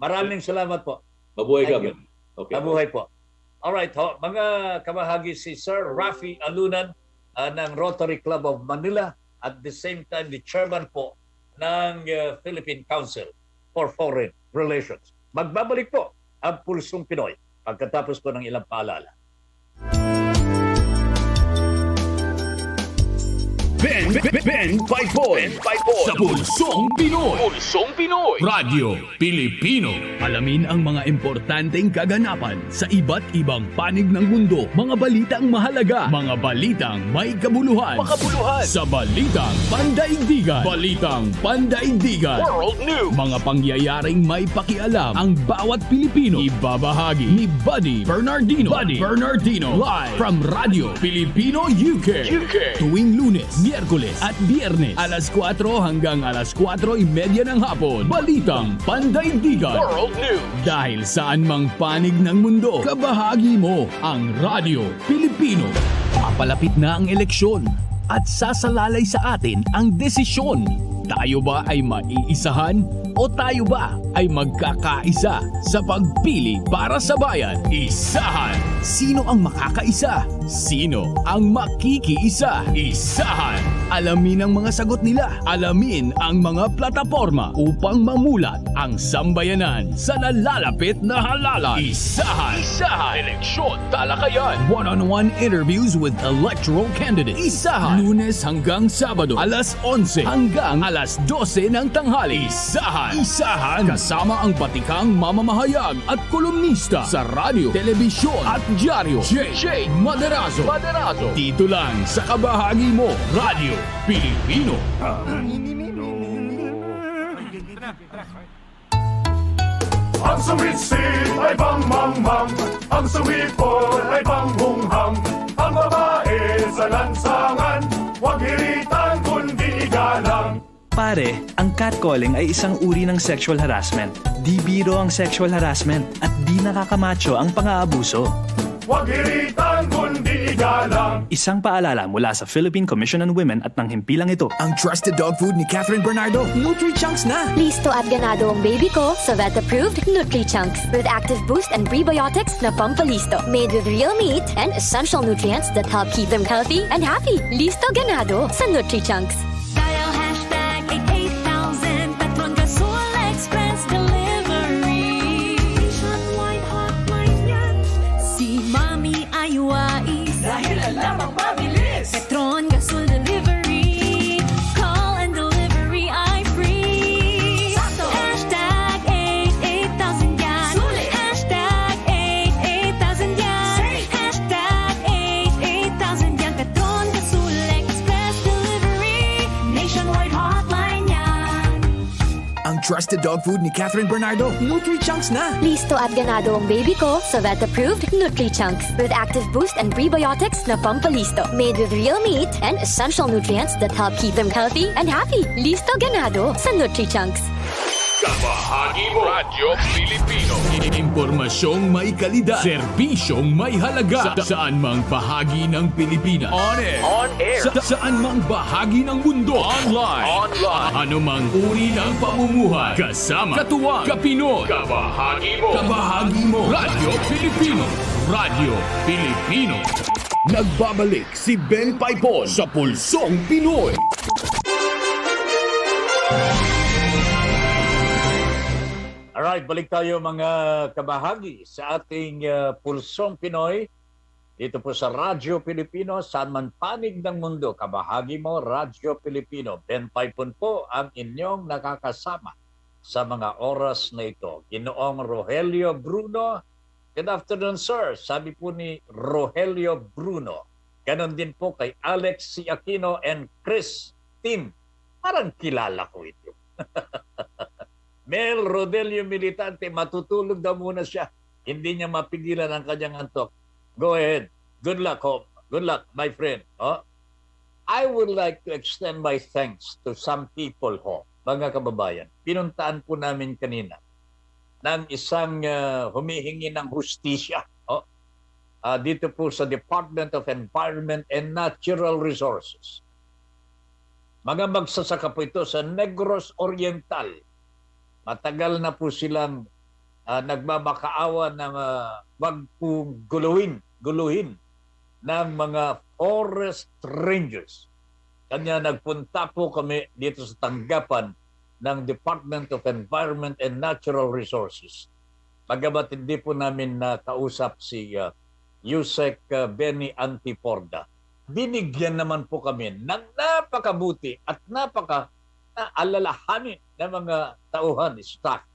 Maraming salamat po. Mabuhay ka, Thank you. Ben. Okay. Mabuhay po. Alright ho, mga kabahagi, si Sir Rafi Alunan ng Rotary Club of Manila, at the same time the chairman po ng Philippine Council for Foreign Relations. Magbabalik po ang Pulsong Pinoy pagkatapos po ng ilang paalala. Ben Paypon sa Pulsong Pinoy. Pulsong Pinoy. Radyo Pilipino. Alamin ang mga importanteng kaganapan sa iba't ibang panig ng mundo. Mga balitang mahalaga. Mga balitang may kabuluhan. Sa Balitang Pandaigdigan. Balitang Pandaigdigan. World News. Mga pangyayaring may pakialam. Ang bawat Pilipino ibabahagi ni Buddy Bernardino. Live from Radyo Pilipino UK. Tuwing Lunes, Miyerkules at Biyernes, alas 4 hanggang alas 4:30 ng hapon. Balitang Pandaigdigan. World News. Dahil saan mang panig ng mundo, kabahagi mo ang Radyo Pilipino. Papalapit na ang eleksyon at sasalalay sa atin ang desisyon. Tayo ba ay maiisahan o tayo ba ay magkakaisa sa pagpili para sa bayan? Isahan! Sino ang makakaisa? Sino ang makikiisa? Isahan! Alamin ang mga sagot nila. Alamin ang mga plataforma upang mamulat ang sambayanan sa nalalapit na halalan. Isahan! Eleksyon talakayan. One-on-one interviews with electoral candidates. Isahan! Lunes hanggang Sabado, alas 11 hanggang alas 12 ng tanghali. Isahan! Kasama ang batikang mamamahayag at kolumnista sa radyo, telebisyon at dyaryo. J. Maderazo. Dito lang sa kabahagi mo, Radyo Pilipino. Ang suwit-sit ay bang-mang-mang, ang suwipol ay bang-hung-hang, ang babae sa lansangan, huwag hiritan kundi igalang. Pare, ang catcalling ay isang uri ng sexual harassment. Di biro ang sexual harassment at di nakakamacho ang pang-aabuso. Huwag hiritan kundi igalang. Isang paalala mula sa Philippine Commission on Women at ng himpilang ito. Ang trusted dog food ni Catherine Bernardo, Nutri-Chunks na! Listo at ganado ang baby ko sa vet-approved Nutri-Chunks with active boost and prebiotics na pampalisto. Made with real meat and essential nutrients that help keep them healthy and happy. Listo ganado sa Nutri-Chunks. Dial hashtag 88000 Petron Gasol Express Delivery. Nationwide hotline yan. Si Mami ay wais dahil alam ang mabilis. Petron Gasol Delivery. Call and delivery ay free. Sakto. Hashtag 88000 yan. Sulit. Hashtag 88000 yan. Safe. Hashtag 88000 yan. Petron Gasol Express Delivery. Nationwide hotline yan. Ang trusted dog food ni Catherine Bernardo, Nutri-Chunks na! Listo at ganado ang baby ko sa vet-approved Nutri-Chunks with active boost and prebiotics na pampalisto. Made with real meat and essential nutrients that help keep them healthy and happy. Listo ganado sa Nutri-Chunks. Kabahagi mo, Radyo Pilipino. Impormasyong may kalidad, serbisyong may halaga, saan mang bahagi ng Pilipinas. On air. Saan mang bahagi ng mundo. Online. Ano mang uri ng pamumuhay. Kasama, katuwang, kapinoy. Kabahagi mo, Radyo Pilipino. Radyo Pilipino. Nagbabalik si Ben Paypon sa Pulsong Pinoy. Alright, balik tayo mga kabahagi sa ating Pulsong Pinoy. Dito po sa Radyo Pilipino, saan man panig ng mundo, kabahagi mo, Radyo Pilipino. Ben Paypon po ang inyong nakakasama sa mga oras na ito. Ginoong Rogelio Bruno. Good afternoon, sir. Sabi po ni Rogelio Bruno. Ganon din po kay Alex C. Aquino and Chris Tim. Parang kilala ko ito. Mel Rodelio Militante, matutulog daw muna siya. Hindi niya mapigilan ang kanyang antok. Go ahead. Good luck, ho. Good luck, my friend. Oh? I would like to extend my thanks to some people, ho, mga kababayan. Pinuntaan po namin kanina ng isang humihingi ng hustisya. Oh? Dito po sa Department of Environment and Natural Resources. Mga magsasaka po ito sa Negros Oriental. Matagal na po silang nagmamakaawa na wag po guluhin ng mga forest rangers. Kanya nagpunta po kami dito sa tanggapan ng Department of Environment and Natural Resources. Pagamat hindi po namin nakausap si Yusek Benny Antiporda. Binigyan naman po kami ng napakabuti at napaka-alalahanin ng mga tauhan, staff.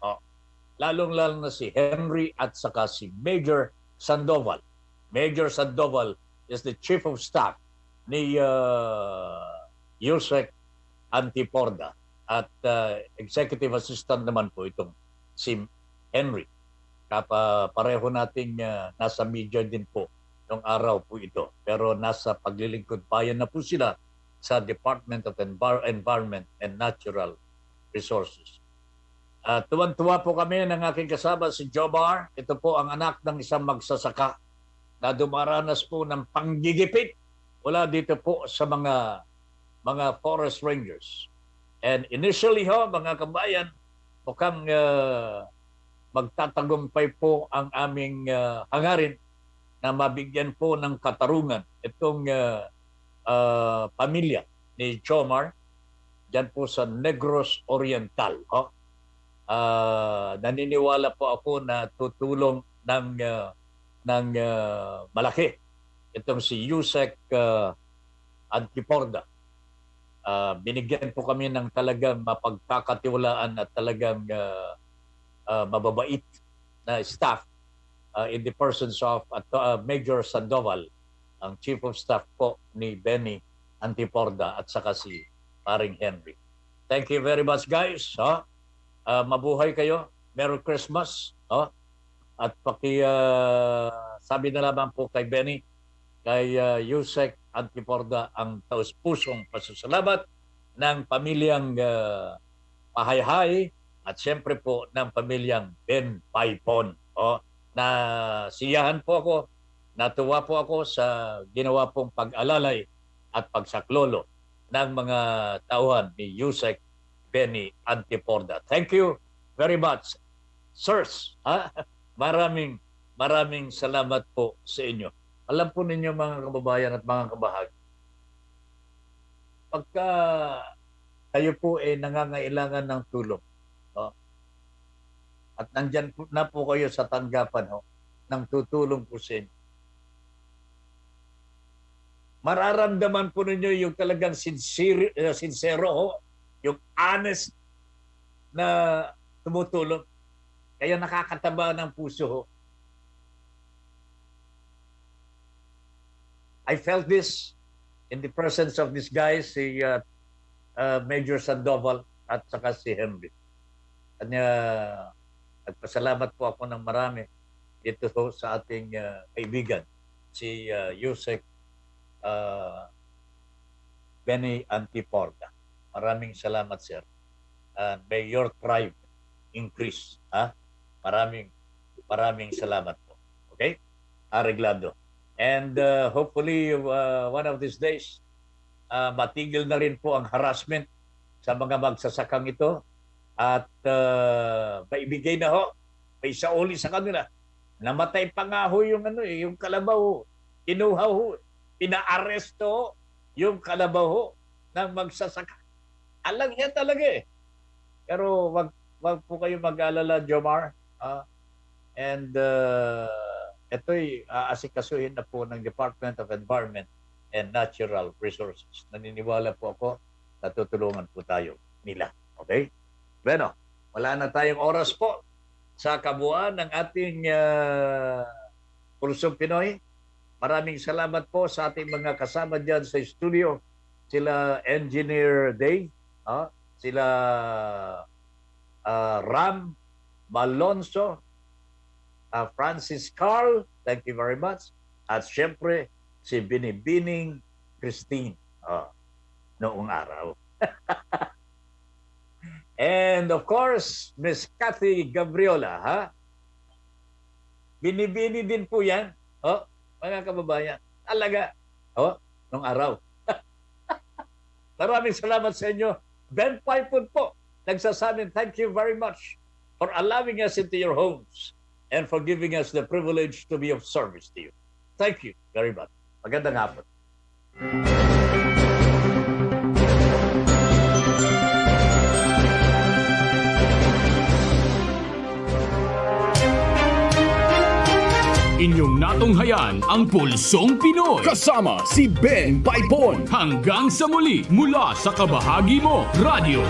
Lalong-lalo na si Henry at saka si Major Sandoval. Major Sandoval is the Chief of Staff ni Yusek Antiporda at Executive Assistant naman po itong si Henry. Pareho nating nasa media din po nung araw po ito. Pero nasa paglilingkod bayan na po sila sa Department of Environment and Natural Resources. Tuwan-tuwa po kami ng aking kasama si Jobar. Ito po ang anak ng isang magsasaka na dumaranas po ng panggigipit mula dito po sa mga forest rangers. And initially ho, mga kabayan, mukhang magtatagumpay po ang aming hangarin na mabigyan po ng katarungan itong pamilya ni Jomar dyan po sa Negros Oriental. Naniniwala po ako na tutulong ng malaki itong si Yusek Antiporda. Binigyan po kami ng talagang mapagkakatiwalaan at talagang mababait na staff in the persons of Major Sandoval, ang Chief of Staff po ni Benny Antiporda at saka si paring Henry. Thank you very much, guys. Mabuhay kayo. Merry Christmas. At sabi na lamang po kay Benny, kay Yusek Antiporda ang taus-pusong pasasalamat ng pamilyang Pahayhay at siyempre po ng pamilyang Ben Paypon. Na siyahan po ako, natuwa po ako sa ginawa pong pag-alalay at pagsaklolo ng mga tauhan ni Yusek Benny Antiporda. Thank you very much, sirs. Maraming salamat po sa inyo. Alam po ninyo mga kababayan at mga kabahagi, pagka kayo po ay nangangailangan ng tulong, at nandyan na po kayo sa tanggapan ng tutulong po sa inyo, mararamdaman po ninyo yung talagang sincero, yung honest na tumutulong. Kaya nakakataba ng puso. I felt this in the presence of these guys, si Major Sandoval at saka si Henry. Kanya nagpasalamat po ako ng marami dito sa ating kaibigan, si Yusek Benny Antiporda. Maraming salamat, sir. And may your tribe increase. Maraming salamat po. Okay? Areglado. And hopefully, one of these days, matigil na rin po ang harassment sa mga magsasakang ito. At maibigay na may sauli sa kanila. Namatay pa nga yung kalabaw. Kinuha pinaaresto yung kalabaw ng magsasaka. Alam yan talaga eh. Pero wag po kayo mag-alala, Jomar. And ito'y aasikasuhin na po ng Department of Environment and Natural Resources. Naniniwala po ako na tutulungan po tayo nila. Okay? Bueno, wala na tayong oras po sa kabuuan ng ating Pulsong Pinoy. Maraming salamat po sa ating mga kasama dyan sa studio. Sila Engineer Dave, sila Ram Malonzo, Francis Carl, thank you very much. At syempre, si Binibining Christine noong araw. And of course, Miss Cathy Gabriola, Binibini din po yan, mga kababayan. Talaga, noong araw. Maraming salamat sa inyo. Ben Paypon po, nagsasabing thank you very much for allowing us into your homes and for giving us the privilege to be of service to you. Thank you very much. Magandang hapon. Inyong natunghayan ang Pulsong Pinoy. Kasama si Ben Paypon. Hanggang sa muli mula sa Kabahagi mo Radio.